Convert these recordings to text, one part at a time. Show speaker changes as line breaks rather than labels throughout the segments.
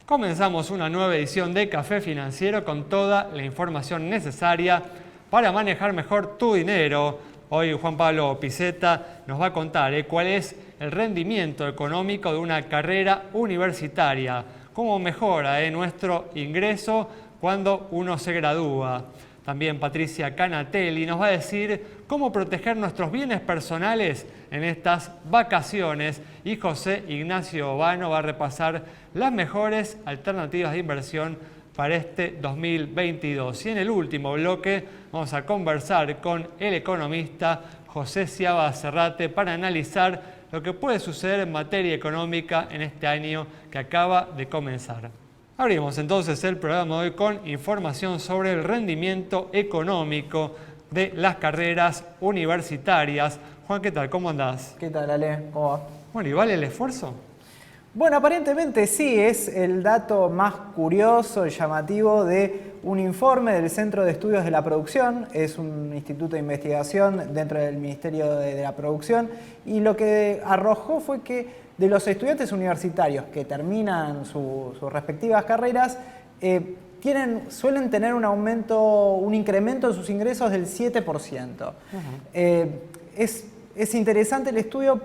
Comenzamos una nueva edición de Café Financiero con toda la información necesaria para manejar mejor tu dinero. Hoy Juan Pablo Pizeta nos va a contar cuál es el rendimiento económico de una carrera universitaria, cómo mejora nuestro ingreso cuando uno se gradúa. También Patricia Canatelli nos va a decir cómo proteger nuestros bienes personales en estas vacaciones y José Ignacio Obano va a repasar las mejores alternativas de inversión para este 2022. Y en el último bloque vamos a conversar con el economista José Ciaba Cerrate para analizar lo que puede suceder en materia económica en este año que acaba de comenzar. Abrimos entonces el programa de hoy con información sobre el rendimiento económico de las carreras universitarias. Juan, ¿qué tal? ¿Cómo andás?
¿Qué tal, Ale? ¿Cómo va?
Bueno, ¿y vale el esfuerzo?
Bueno, aparentemente sí, es el dato más curioso y llamativo de un informe del Centro de Estudios de la Producción, es un instituto de investigación dentro del Ministerio de la Producción, y lo que arrojó fue que de los estudiantes universitarios que terminan sus respectivas carreras, suelen tener un incremento en sus ingresos del 7%. Es interesante el estudio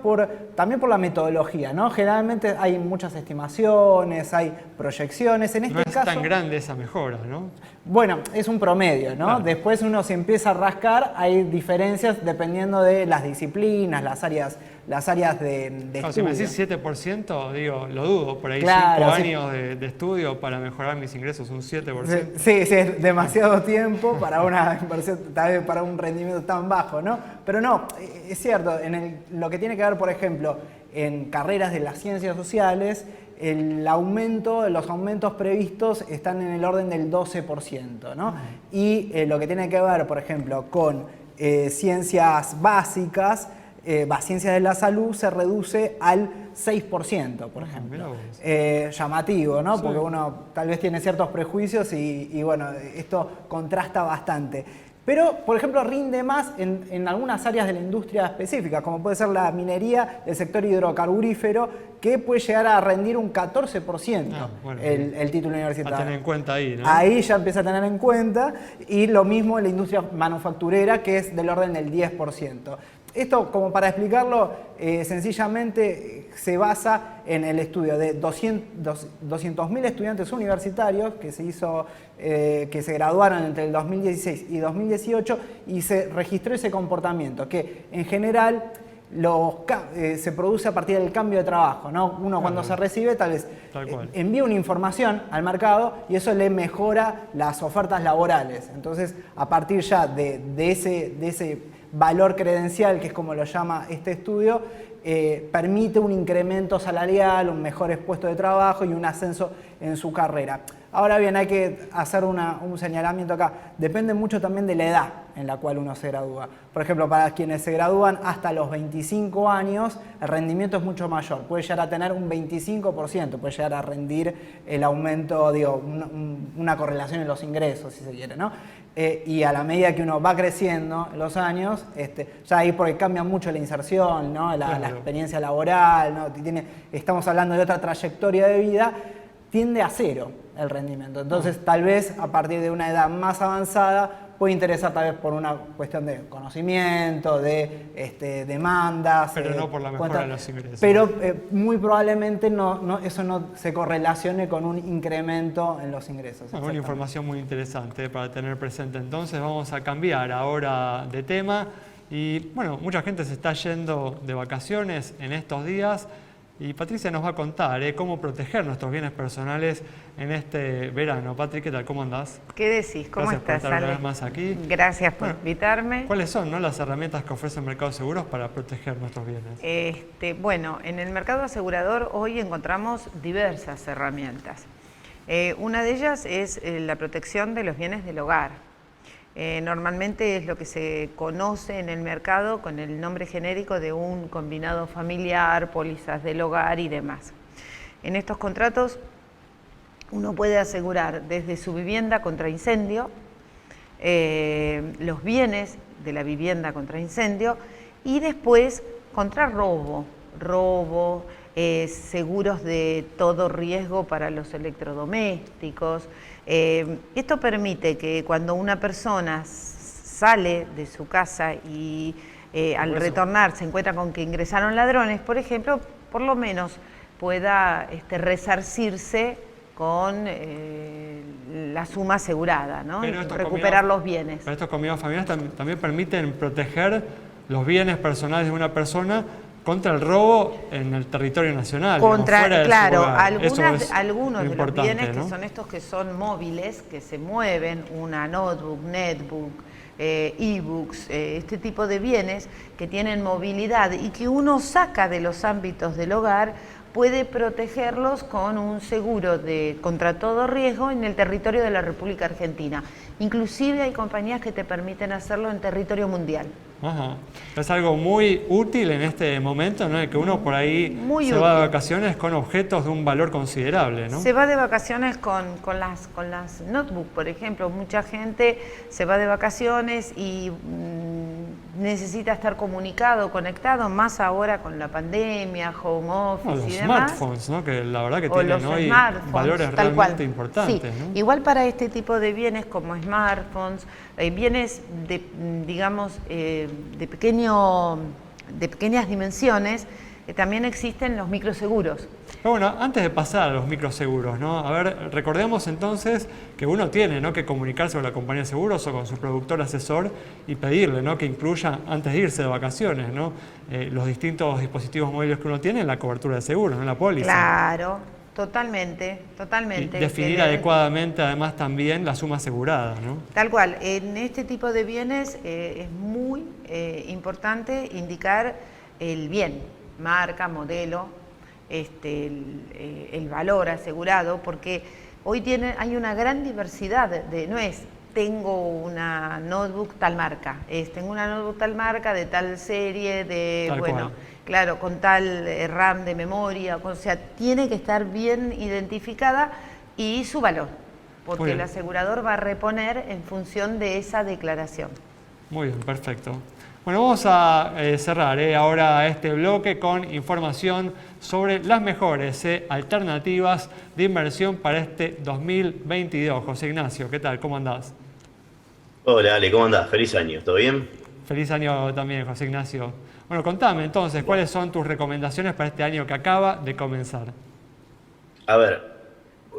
también por la metodología, ¿no? Generalmente hay muchas estimaciones, hay proyecciones. En este caso,
no es tan grande esa mejora, ¿no?
Bueno, es un promedio, ¿no?
Claro.
Después uno se empieza a rascar, hay diferencias dependiendo de las disciplinas, las áreas de
Claro,
estudio.
si me decís 7%, digo, lo dudo, por ahí
Claro,
5
sí.
años de estudio para mejorar mis ingresos, un 7%.
Sí, es demasiado tiempo para una inversión, tal vez para un rendimiento tan bajo, ¿no? Pero no, es cierto, lo que tiene que ver, por ejemplo, en carreras de las ciencias sociales, los aumentos previstos están en el orden del 12%, ¿no? Y lo que tiene que ver, por ejemplo, con ciencias básicas, ciencias de la salud, se reduce al 6%, por ejemplo. Llamativo, ¿no?
Sí.
Porque uno tal vez tiene ciertos prejuicios y bueno, esto contrasta bastante. Pero, por ejemplo, rinde más en algunas áreas de la industria específica, como puede ser la minería, el sector hidrocarburífero, que puede llegar a rendir un 14%
bueno,
el título universitario.
A tener en cuenta ahí, ¿no?
Ahí ya empieza a tener en cuenta, y lo mismo en la industria manufacturera, que es del orden del 10%. Esto, como para explicarlo, sencillamente se basa en el estudio de 200.000 estudiantes universitarios que se graduaron entre el 2016 y 2018 y se registró ese comportamiento que en general se produce a partir del cambio de trabajo, ¿no? Uno cuando se recibe tal vez envía una información al mercado y eso le mejora las ofertas laborales. Entonces, a partir ya de ese valor credencial, que es como lo llama este estudio, permite un incremento salarial, un mejor puesto de trabajo y un ascenso en su carrera. Ahora bien, hay que hacer un señalamiento acá. Depende mucho también de la edad en la cual uno se gradúa. Por ejemplo, para quienes se gradúan hasta los 25 años, el rendimiento es mucho mayor. Puede llegar a tener un 25%, puede llegar a rendir el aumento, una correlación en los ingresos, si se quiere, ¿no? Y a la medida que uno va creciendo en los años, ya ahí porque cambia mucho la inserción, ¿no? La experiencia laboral, ¿no? Estamos hablando de otra trayectoria de vida, tiende a cero el rendimiento. Entonces, tal vez a partir de una edad más avanzada puede interesar tal vez por una cuestión de conocimiento, de demandas.
Pero no por la mejora de los ingresos.
Pero muy probablemente eso no se correlacione con un incremento en los ingresos.
Una información muy interesante para tener presente. Entonces vamos a cambiar ahora de tema. Y bueno, mucha gente se está yendo de vacaciones en estos días. Y Patricia nos va a contar cómo proteger nuestros bienes personales en este verano. Patri, ¿qué tal? ¿Cómo andás?
¿Qué decís? ¿Cómo
Gracias
estás,
por estar una
Ale?
vez más aquí.
Gracias por invitarme.
¿Cuáles son las herramientas que ofrece el mercado de seguros para proteger nuestros bienes?
Bueno, en el mercado asegurador hoy encontramos diversas herramientas. Una de ellas es la protección de los bienes del hogar. Normalmente es lo que se conoce en el mercado con el nombre genérico de un combinado familiar, pólizas del hogar y demás. En estos contratos uno puede asegurar desde su vivienda contra incendio, los bienes de la vivienda contra incendio y después contra robo, seguros de todo riesgo para los electrodomésticos. Esto permite que cuando una persona sale de su casa y al retornar se encuentra con que ingresaron ladrones, por ejemplo, por lo menos pueda resarcirse con la suma asegurada, ¿no? Y recuperar los bienes.
Pero estos comidas familiares también permiten proteger los bienes personales de una persona contra el robo en el territorio nacional.
Claro,
algunos
de los bienes,
¿no?
que son estos que son móviles, que se mueven, una notebook, netbook, ebooks, este tipo de bienes que tienen movilidad y que uno saca de los ámbitos del hogar, puede protegerlos con un seguro contra todo riesgo en el territorio de la República Argentina. Inclusive hay compañías que te permiten hacerlo en territorio mundial.
Ajá. Es algo muy útil en este momento, ¿no? Que uno por ahí va de vacaciones con objetos de un valor considerable, ¿no?
Se va de vacaciones con las notebooks, por ejemplo. Mucha gente se va de vacaciones y necesita estar comunicado, conectado, más ahora con la pandemia, home office y demás.
Los smartphones, ¿no? Que la verdad que tienen hoy valores realmente importantes,
sí.
¿no?
Igual para este tipo de bienes como smartphones, bienes de pequeñas dimensiones, también existen los microseguros.
Pero bueno, antes de pasar a los microseguros, ¿no? A ver, recordemos entonces que uno tiene, ¿no?, que comunicarse con la compañía de seguros o con su productor asesor y pedirle, ¿no?, que incluya, antes de irse de vacaciones, ¿no?, los distintos dispositivos móviles que uno tiene en la cobertura de seguros, en la póliza.
Claro, totalmente.
Y definir adecuadamente, además, también la suma asegurada, ¿no?
Tal cual. En este tipo de bienes es muy importante indicar el bien, marca, modelo, el valor asegurado, porque hoy hay una gran diversidad no es tengo una notebook tal marca, tengo una notebook tal marca de tal serie, claro, con tal RAM de memoria, o sea, tiene que estar bien identificada y su valor, porque el asegurador va a reponer en función de esa declaración.
Muy bien, perfecto. Bueno, vamos a cerrar ahora este bloque con información sobre las mejores alternativas de inversión para este 2022. José Ignacio, ¿qué tal? ¿Cómo andás?
Hola Ale, ¿cómo andás? Feliz año, ¿todo bien?
Feliz año también, José Ignacio. Bueno, contame entonces, ¿cuáles son tus recomendaciones para este año que acaba de comenzar?
A ver,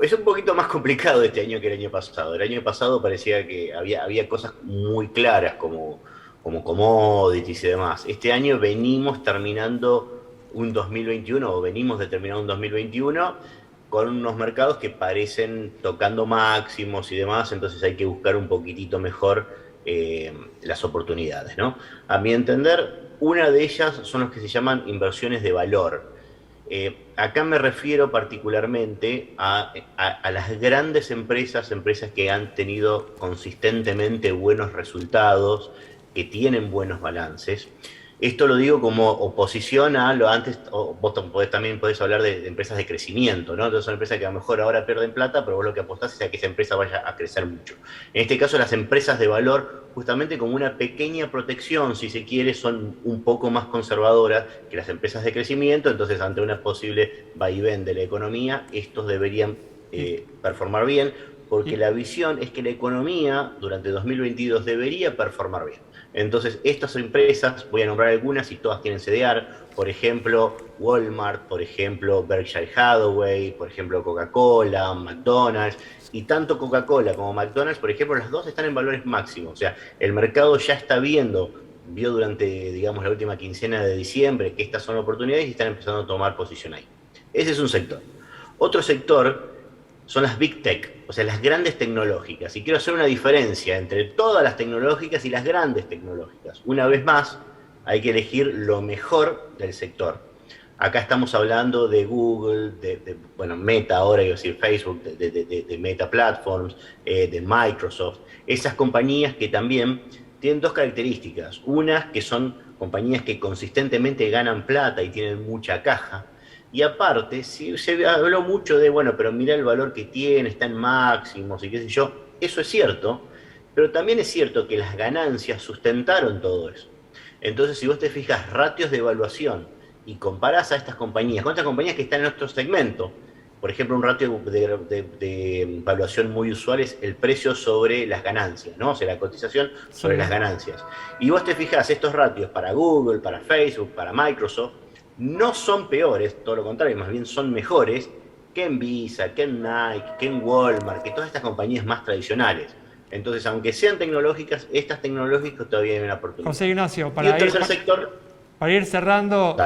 es un poquito más complicado este año que el año pasado. El año pasado parecía que había cosas muy claras como commodities y demás. Este año venimos terminando un 2021, o venimos de terminar un 2021, con unos mercados que parecen tocando máximos y demás, entonces hay que buscar un poquitito mejor las oportunidades, ¿no? A mi entender, una de ellas son los que se llaman inversiones de valor. Acá me refiero particularmente a las grandes empresas que han tenido consistentemente buenos resultados, que tienen buenos balances. Esto lo digo como oposición a lo antes, vos también podés hablar de empresas de crecimiento, ¿no? Entonces son empresas que a lo mejor ahora pierden plata, pero vos lo que apostás es a que esa empresa vaya a crecer mucho. En este caso, las empresas de valor, justamente como una pequeña protección, si se quiere, son un poco más conservadoras que las empresas de crecimiento, entonces ante una posible vaivén de la economía, estos deberían performar bien, porque la visión es que la economía durante 2022 debería performar bien. Entonces, estas empresas, voy a nombrar algunas y todas tienen CDR, por ejemplo, Walmart, por ejemplo, Berkshire Hathaway, por ejemplo, Coca-Cola, McDonald's, y tanto Coca-Cola como McDonald's, por ejemplo, las dos están en valores máximos. O sea, el mercado ya está vio durante, digamos, la última quincena de diciembre que estas son oportunidades y están empezando a tomar posición ahí. Ese es un sector. Otro sector son las Big Tech, o sea, las grandes tecnológicas. Y quiero hacer una diferencia entre todas las tecnológicas y las grandes tecnológicas. Una vez más, hay que elegir lo mejor del sector. Acá estamos hablando de Google, bueno, Meta ahora, iba a decir Facebook, de Meta Platforms, de Microsoft. Esas compañías que también tienen dos características. Una, que son compañías que consistentemente ganan plata y tienen mucha caja. Y aparte, sí, se habló mucho de, bueno, pero mira el valor que tiene, está en máximos y qué sé yo. Eso es cierto, pero también es cierto que las ganancias sustentaron todo eso. Entonces, si vos te fijas, ratios de evaluación y comparás a estas compañías con otras compañías que están en nuestro segmento, por ejemplo, un ratio de evaluación muy usual es el precio sobre las ganancias, ¿no? O sea, la cotización sobre las ganancias. Y vos te fijás, estos ratios para Google, para Facebook, para Microsoft, no son peores, todo lo contrario, más bien son mejores que en Visa, que en Nike, que en Walmart, que todas estas compañías más tradicionales. Entonces, aunque sean tecnológicas, estas tecnológicas todavía hay una oportunidad.
José Ignacio,
y el tercer sector...
Para ir cerrando,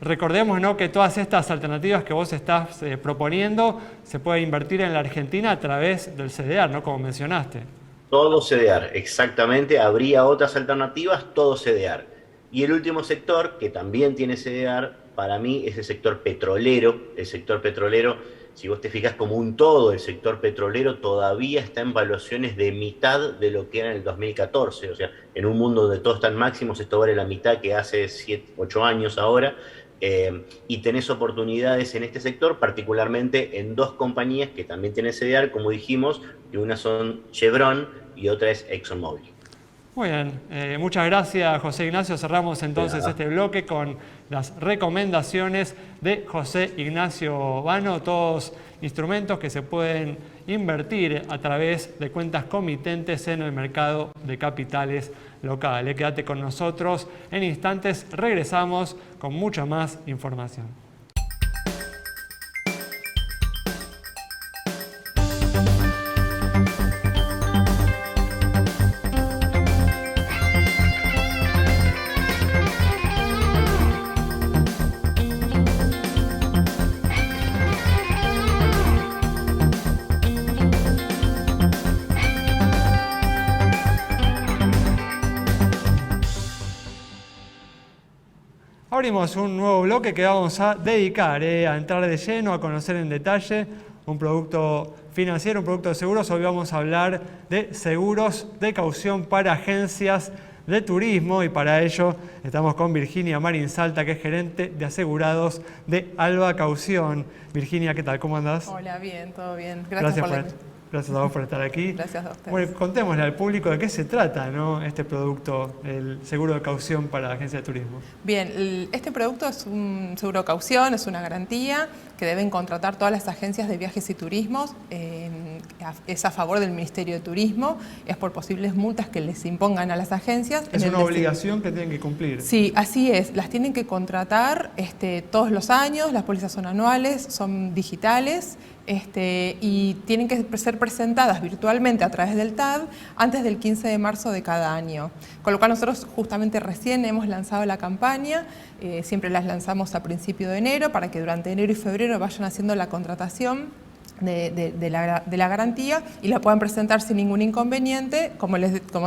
recordemos, ¿no?, que todas estas alternativas que vos estás proponiendo se puede invertir en la Argentina a través del CDR, ¿no?, como mencionaste.
Todo CDR, exactamente. Habría otras alternativas, todo CDR. Y el último sector, que también tiene CDR, para mí es el sector petrolero. El sector petrolero, si vos te fijas como un todo, el sector petrolero todavía está en valuaciones de mitad de lo que era en el 2014. O sea, en un mundo donde todo está en máximos, esto vale la mitad que hace 7, 8 años ahora. Y tenés oportunidades en este sector, particularmente en dos compañías que también tienen CDR, como dijimos, y una son Chevron y otra es ExxonMobil.
Muy bien, muchas gracias José Ignacio. Cerramos entonces este bloque con las recomendaciones de José Ignacio Vano, todos instrumentos que se pueden invertir a través de cuentas comitentes en el mercado de capitales local. Quédate con nosotros, en instantes regresamos con mucha más información. Abrimos un nuevo bloque que vamos a dedicar a entrar de lleno, a conocer en detalle un producto financiero, un producto de seguros. Hoy vamos a hablar de seguros de caución para agencias de turismo y para ello estamos con Virginia Marín Salta, que es gerente de asegurados de Alba Caución. Virginia, ¿qué tal? ¿Cómo andás?
Hola, bien, todo bien. Gracias
a vos por estar aquí.
Gracias a ustedes.
Bueno, contémosle al público de qué se trata, ¿no?, este producto, el seguro de caución para agencias de turismo.
Bien, este producto es un seguro de caución, es una garantía que deben contratar todas las agencias de viajes y turismos. Es a favor del Ministerio de Turismo, es por posibles multas que les impongan a las agencias.
Es una obligación que tienen que cumplir.
Sí, así es. Las tienen que contratar todos los años, las pólizas son anuales, son digitales. Y tienen que ser presentadas virtualmente a través del TAD antes del 15 de marzo de cada año. Con lo cual nosotros justamente recién hemos lanzado la campaña, siempre las lanzamos a principio de enero para que durante enero y febrero vayan haciendo la contratación de la garantía y la puedan presentar sin ningún inconveniente, como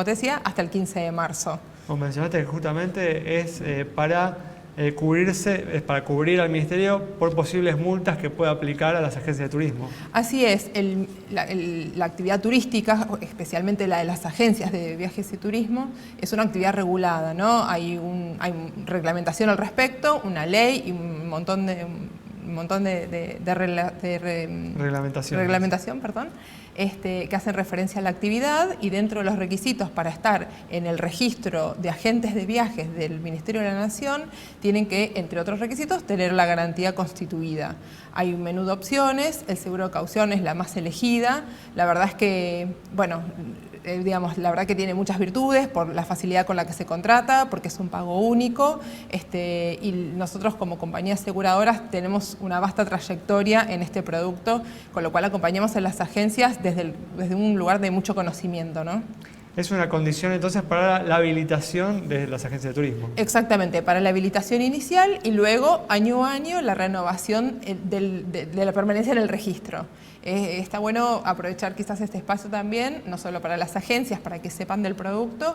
te decía, hasta el 15 de marzo.
Como mencionaste, que justamente es para cubrir al Ministerio por posibles multas que pueda aplicar a las agencias de turismo.
Así es, la actividad turística, especialmente la de las agencias de viajes y turismo, es una actividad regulada, ¿no? Hay reglamentación al respecto, una ley y un montón de reglamentación, que hacen referencia a la actividad, y dentro de los requisitos para estar en el registro de agentes de viajes del Ministerio de la Nación tienen que, entre otros requisitos, tener la garantía constituida. Hay un menú de opciones, el seguro de caución es la más elegida. La verdad es que, la verdad que tiene muchas virtudes por la facilidad con la que se contrata, porque es un pago único, y nosotros como compañías aseguradoras tenemos una vasta trayectoria en este producto, con lo cual acompañamos a las agencias desde un lugar de mucho conocimiento, ¿no?
Es una condición entonces para la habilitación de las agencias de turismo.
Exactamente, para la habilitación inicial y luego año a año la renovación de la permanencia en el registro. Está bueno aprovechar quizás este espacio también, no solo para las agencias, para que sepan del producto,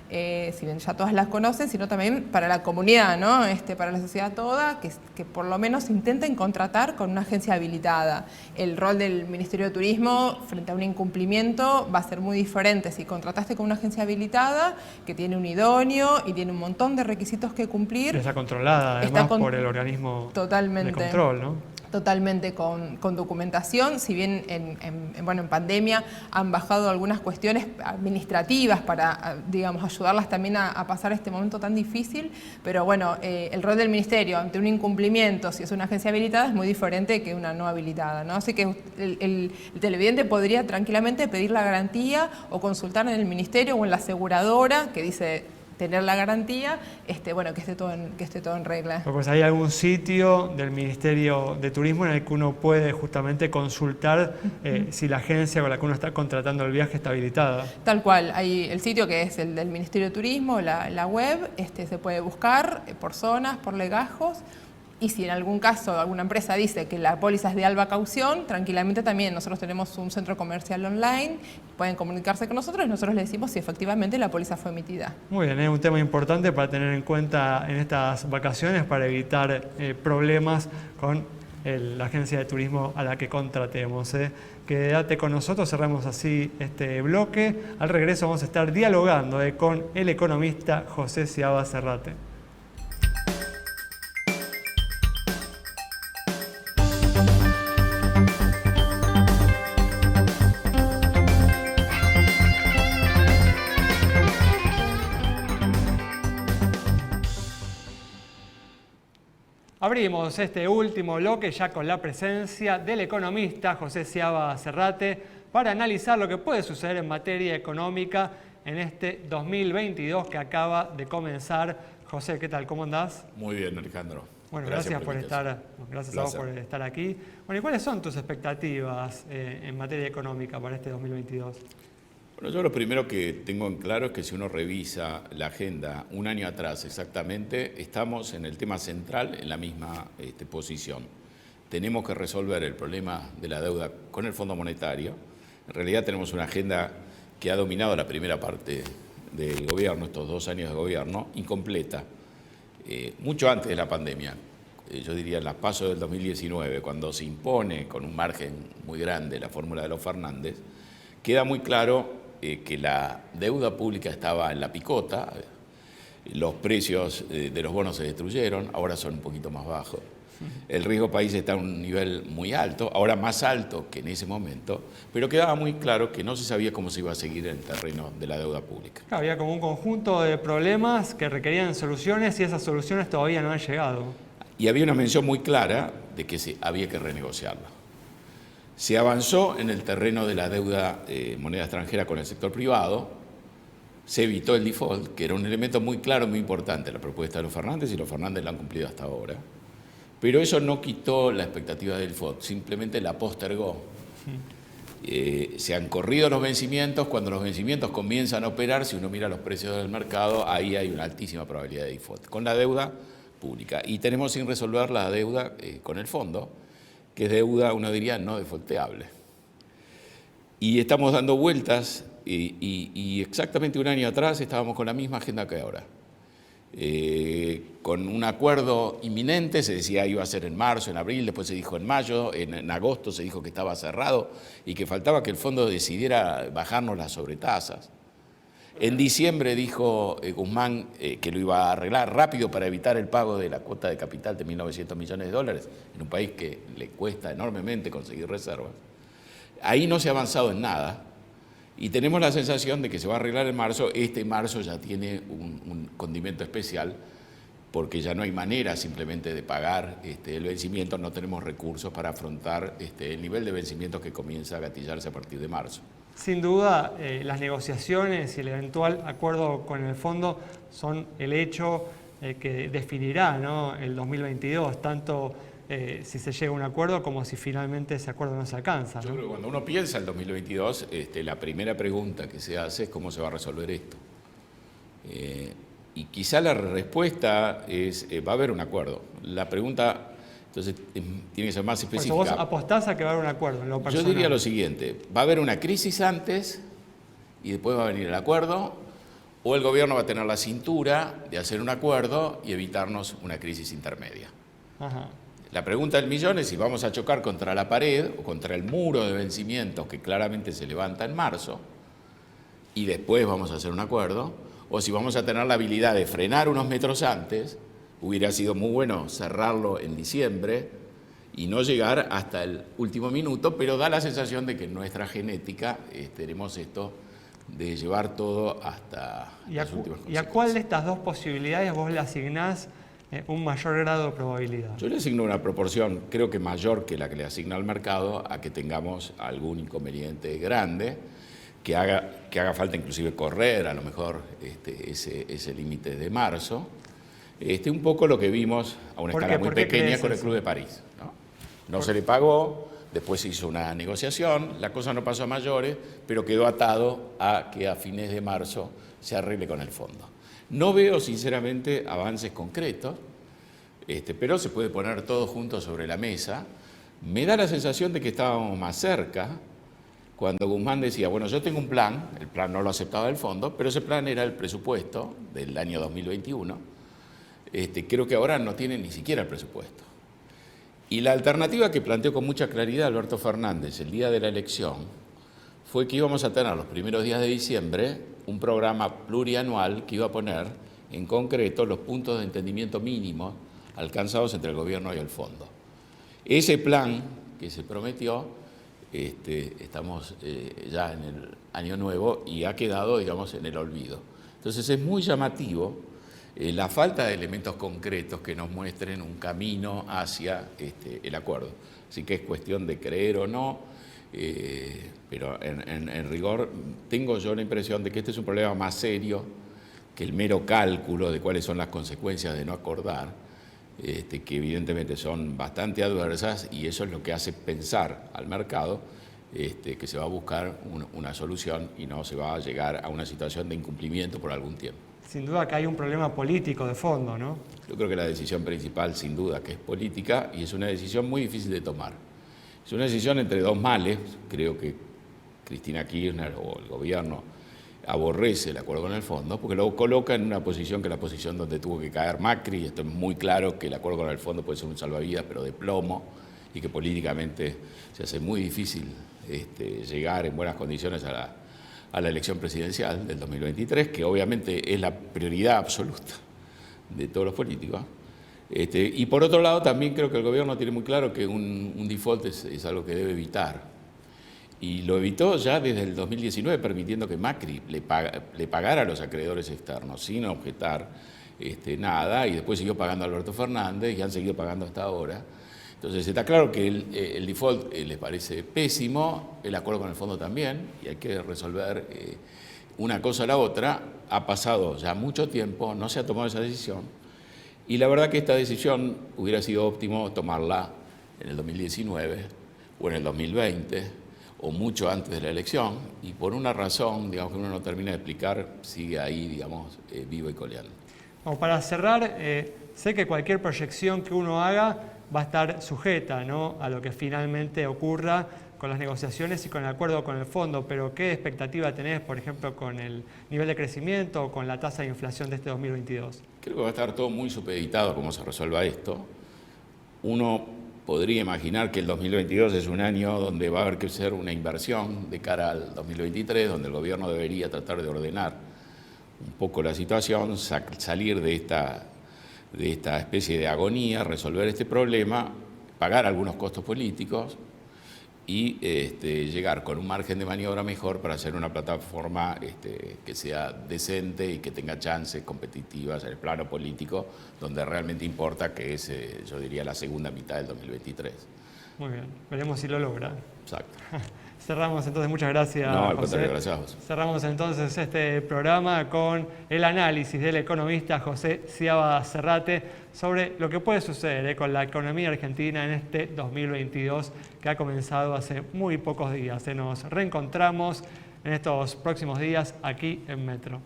si bien ya todas las conocen, sino también para la comunidad, ¿no? Para la sociedad toda, que por lo menos intenten contratar con una agencia habilitada. El rol del Ministerio de Turismo frente a un incumplimiento va a ser muy diferente si contrataste con una agencia habilitada, que tiene un idóneo y tiene un montón de requisitos que cumplir.
Está controlada además por el organismo de control, ¿no?
totalmente con documentación, si bien en pandemia han bajado algunas cuestiones administrativas para, digamos, ayudarlas también a pasar este momento tan difícil, pero bueno, el rol del Ministerio ante un incumplimiento, si es una agencia habilitada, es muy diferente que una no habilitada, ¿no? Así que el televidente podría tranquilamente pedir la garantía o consultar en el Ministerio o en la aseguradora que dice tener la garantía, bueno, que esté todo en regla.
Pues hay algún sitio del Ministerio de Turismo en el que uno puede justamente consultar si la agencia con la que uno está contratando el viaje está habilitada.
Tal cual, hay el sitio que es el del Ministerio de Turismo, la web, se puede buscar por zonas, por legajos. Y si en algún caso alguna empresa dice que la póliza es de alta caución, tranquilamente también nosotros tenemos un centro comercial online, pueden comunicarse con nosotros y nosotros les decimos si efectivamente la póliza fue emitida.
Muy bien, es un tema importante para tener en cuenta en estas vacaciones para evitar problemas con la agencia de turismo a la que contratemos. Quédate con nosotros, cerramos así este bloque. Al regreso vamos a estar dialogando con el economista José Ciaba Serrate. Abrimos este último bloque ya con la presencia del economista José Ciaba Serrate para analizar lo que puede suceder en materia económica en este 2022 que acaba de comenzar. José, ¿qué tal? ¿Cómo andás?
Muy bien, Alejandro.
Bueno, gracias a vos por estar aquí. Bueno, ¿y cuáles son tus expectativas en materia económica para este 2022?
Bueno, yo lo primero que tengo en claro es que si uno revisa la agenda un año atrás exactamente, estamos en el tema central en la misma posición. Tenemos que resolver el problema de la deuda con el Fondo Monetario. En realidad tenemos una agenda que ha dominado la primera parte del gobierno, estos 2 años de gobierno, incompleta. Mucho antes de la pandemia, yo diría en las PASO del 2019, cuando se impone con un margen muy grande la fórmula de los Fernández, queda muy claro que la deuda pública estaba en la picota, los precios de los bonos se destruyeron, ahora son un poquito más bajos. El riesgo país está a un nivel muy alto, ahora más alto que en ese momento, pero quedaba muy claro que no se sabía cómo se iba a seguir en el terreno de la deuda pública.
Había como un conjunto de problemas que requerían soluciones y esas soluciones todavía no han llegado.
Y había una mención muy clara de que había que renegociarla. Se avanzó en el terreno de la deuda moneda extranjera con el sector privado, se evitó el default, que era un elemento muy claro, muy importante, la propuesta de los Fernández, y los Fernández la han cumplido hasta ahora. Pero eso no quitó la expectativa del default, simplemente la postergó. Se han corrido los vencimientos, cuando los vencimientos comienzan a operar, si uno mira los precios del mercado, ahí hay una altísima probabilidad de default, con la deuda pública. Y tenemos sin resolver la deuda con el fondo, que es deuda, uno diría, no defaulteable. Y estamos dando vueltas y exactamente un año atrás estábamos con la misma agenda que ahora. Con un acuerdo inminente, se decía iba a ser en marzo, en abril, después se dijo en mayo, en agosto se dijo que estaba cerrado y que faltaba que el fondo decidiera bajarnos las sobretasas. En diciembre dijo Guzmán que lo iba a arreglar rápido para evitar el pago de la cuota de capital de 1.900 millones de dólares, en un país que le cuesta enormemente conseguir reservas. Ahí no se ha avanzado en nada y tenemos la sensación de que se va a arreglar en marzo. Este marzo ya tiene un condimento especial porque ya no hay manera simplemente de pagar el vencimiento, no tenemos recursos para afrontar el nivel de vencimientos que comienza a gatillarse a partir de marzo.
Sin duda, las negociaciones y el eventual acuerdo con el fondo son el hecho que definirá, ¿no?, el 2022, tanto si se llega a un acuerdo como si finalmente ese acuerdo no se alcanza, ¿no?
Yo creo que cuando uno piensa en el 2022, la primera pregunta que se hace es cómo se va a resolver esto. Y quizá la respuesta es, va a haber un acuerdo. La pregunta... Entonces, tiene que ser más específica.
Pues vos apostás a que va a haber un acuerdo en lo personal.
Yo diría lo siguiente, va a haber una crisis antes y después va a venir el acuerdo, o el gobierno va a tener la cintura de hacer un acuerdo y evitarnos una crisis intermedia.
Ajá.
La pregunta del millón es si vamos a chocar contra la pared o contra el muro de vencimientos que claramente se levanta en marzo y después vamos a hacer un acuerdo, o si vamos a tener la habilidad de frenar unos metros antes. Hubiera sido muy bueno cerrarlo en diciembre y no llegar hasta el último minuto, pero da la sensación de que en nuestra genética tenemos esto de llevar todo hasta las últimas consecuencias.
¿Y a cuál de estas dos posibilidades vos le asignás un mayor grado de probabilidad?
Yo le asigno una proporción, creo que mayor que la que le asigna al mercado, a que tengamos algún inconveniente grande, que haga falta inclusive correr a lo mejor ese límite de marzo. Un poco lo que vimos a una escala muy pequeña con el Club de París, ¿no? Se le pagó, después se hizo una negociación, la cosa no pasó a mayores, pero quedó atado a que a fines de marzo se arregle con el fondo. No veo sinceramente avances concretos, pero se puede poner todo junto sobre la mesa. Me da la sensación de que estábamos más cerca cuando Guzmán decía, bueno, yo tengo un plan, el plan no lo aceptaba el fondo, pero ese plan era el presupuesto del año 2021. Creo que ahora no tiene ni siquiera el presupuesto. Y la alternativa que planteó con mucha claridad Alberto Fernández el día de la elección fue que íbamos a tener los primeros días de diciembre un programa plurianual que iba a poner en concreto los puntos de entendimiento mínimos alcanzados entre el gobierno y el fondo. Ese plan que se prometió, estamos ya en el año nuevo y ha quedado, digamos, en el olvido. Entonces es muy llamativo la falta de elementos concretos que nos muestren un camino hacia el acuerdo. Así que es cuestión de creer o no, pero en rigor tengo yo la impresión de que este es un problema más serio que el mero cálculo de cuáles son las consecuencias de no acordar, que evidentemente son bastante adversas, y eso es lo que hace pensar al mercado que se va a buscar una solución y no se va a llegar a una situación de incumplimiento por algún tiempo.
Sin duda que hay un problema político de fondo, ¿no?
Yo creo que la decisión principal, sin duda, que es política, y es una decisión muy difícil de tomar. Es una decisión entre dos males. Creo que Cristina Kirchner o el gobierno aborrece el acuerdo con el fondo, porque lo coloca en una posición que es la posición donde tuvo que caer Macri, y esto es muy claro que el acuerdo con el fondo puede ser un salvavidas, pero de plomo, y que políticamente se hace muy difícil llegar en buenas condiciones a la elección presidencial del 2023, que obviamente es la prioridad absoluta de todos los políticos. Y por otro lado, también creo que el gobierno tiene muy claro que un default es algo que debe evitar. Y lo evitó ya desde el 2019, permitiendo que Macri le pagara a los acreedores externos, sin objetar nada, y después siguió pagando a Alberto Fernández y han seguido pagando hasta ahora. Entonces está claro que el default les parece pésimo, el acuerdo con el fondo también, y hay que resolver una cosa a la otra. Ha pasado ya mucho tiempo, no se ha tomado esa decisión, y la verdad que esta decisión hubiera sido óptimo tomarla en el 2019 o en el 2020 o mucho antes de la elección, y por una razón, digamos, que uno no termina de explicar, sigue ahí, digamos, vivo y coleando.
Como para cerrar, sé que cualquier proyección que uno haga va a estar sujeta, ¿no?, a lo que finalmente ocurra con las negociaciones y con el acuerdo con el fondo, pero ¿qué expectativa tenés, por ejemplo, con el nivel de crecimiento o con la tasa de inflación de este 2022?
Creo que va a estar todo muy supeditado a cómo se resuelva esto. Uno podría imaginar que el 2022 es un año donde va a haber que hacer una inversión de cara al 2023, donde el gobierno debería tratar de ordenar un poco la situación, salir de esta especie de agonía, resolver este problema, pagar algunos costos políticos y llegar con un margen de maniobra mejor para hacer una plataforma que sea decente y que tenga chances competitivas en el plano político, donde realmente importa, que es, yo diría, la segunda mitad del 2023.
Muy bien, veremos si lo logra.
Exacto.
Cerramos entonces, muchas gracias.
No, al
José.
contrario, gracias a vos.
Cerramos entonces este programa con el análisis del economista José Ciaba Serrate sobre lo que puede suceder con la economía argentina en este 2022 que ha comenzado hace muy pocos días. Nos reencontramos en estos próximos días aquí en Metro.